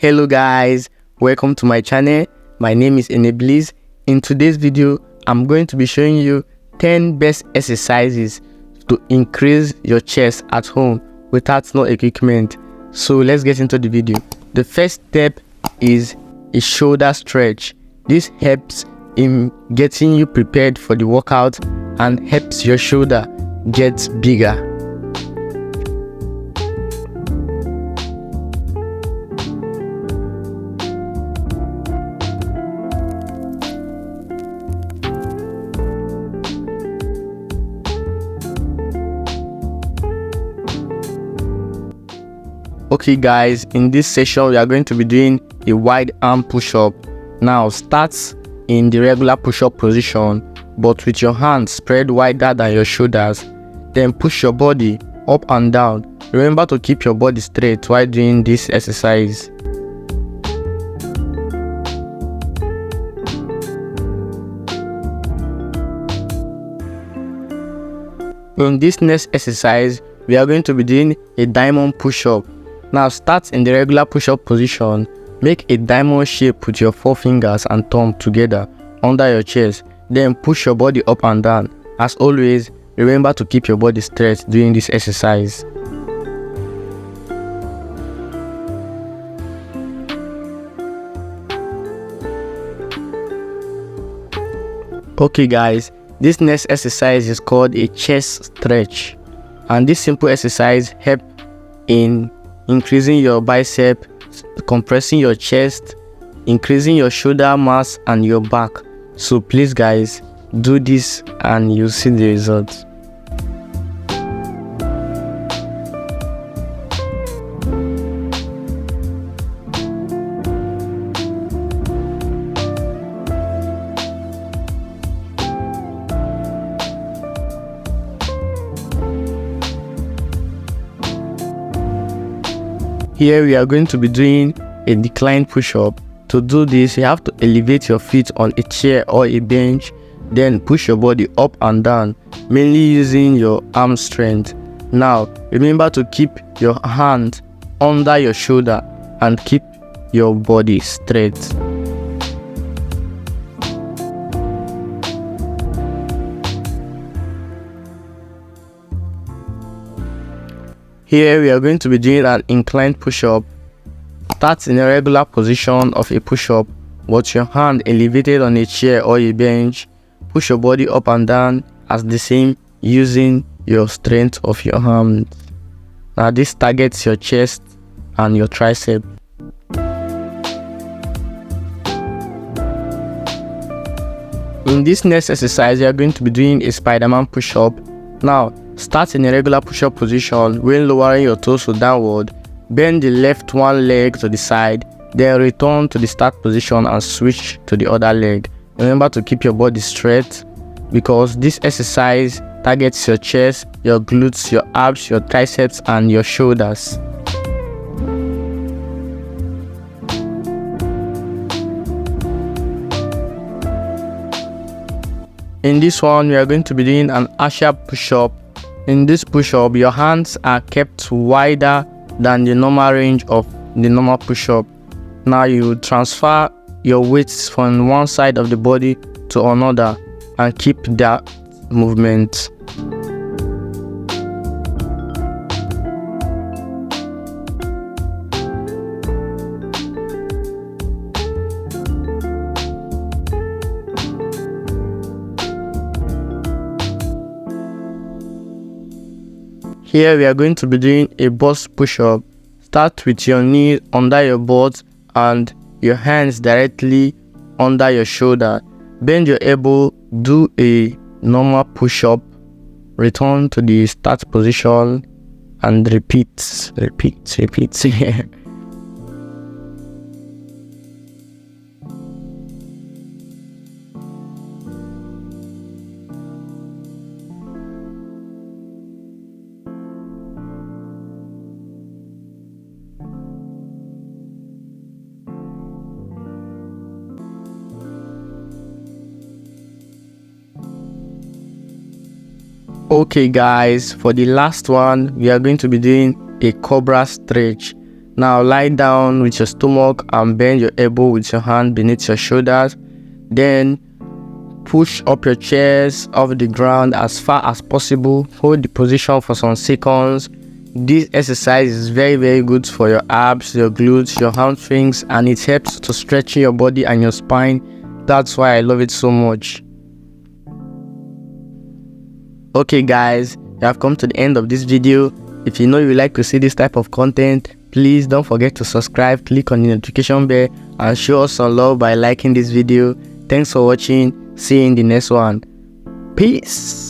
Hello guys, welcome to my channel. My name is Enablis. In today's video, I'm going to be showing you 10 best exercises to increase your chest at home without no equipment. So let's get into the video. The first step is a shoulder stretch. This helps in getting you prepared for the workout and helps your shoulder get bigger. Okay guys, in this session we are going to be doing a wide arm push-up. Now start in the regular push-up position but with your hands spread wider than your shoulders. Then push your body up and down. Remember to keep your body straight while doing this exercise. In this next exercise, we are going to be doing a diamond push-up. Now start in the regular push-up position. Make a diamond shape with your forefingers and thumb together under your chest. Then push your body up and down. As always, remember to keep your body straight during this exercise. Okay guys, this next exercise is called a chest stretch. And this simple exercise helps in increasing your bicep, compressing your chest, increasing your shoulder mass and your back. So please guys, do this and you'll see the results. Here we are going to be doing a decline push-up. To do this, you have to elevate your feet on a chair or a bench, then push your body up and down, mainly using your arm strength. Now, remember to keep your hand under your shoulder and keep your body straight. Here we are going to be doing an inclined push-up. Start in a regular position of a push-up, with your hand elevated on a chair or a bench. Push your body up and down as the same using your strength of your hands. Now this targets your chest and your tricep. In this next exercise, you are going to be doing a Spiderman push up. Now start in a regular push-up position when lowering your torso downward. Bend the left one leg to the side, then return to the start position and switch to the other leg. Remember to keep your body straight because this exercise targets your chest, your glutes, your abs, your triceps and your shoulders. In this one, we are going to be doing an Asha Push Up. In this push-up, your hands are kept wider than the normal range of the normal push-up. Now you transfer your weights from one side of the body to another and keep that movement. Here we are going to be doing a bust push-up. Start with your knee under your butt and your hands directly under your shoulder. Bend your elbow, do a normal push-up, return to the start position and repeat. Okay guys, for the last one, we are going to be doing a Cobra Stretch. Now lie down with your stomach and bend your elbow with your hand beneath your shoulders. Then push up your chest off the ground as far as possible. Hold the position for some seconds. This exercise is very good for your abs, your glutes, your hamstrings, and it helps to stretch your body and your spine. That's why I love it so much. Okay guys, you have come to the end of this video. If you know you like to see this type of content, please don't forget to subscribe, click on the notification bell, and show us some love by liking this video. Thanks for watching. See you in the next one. Peace.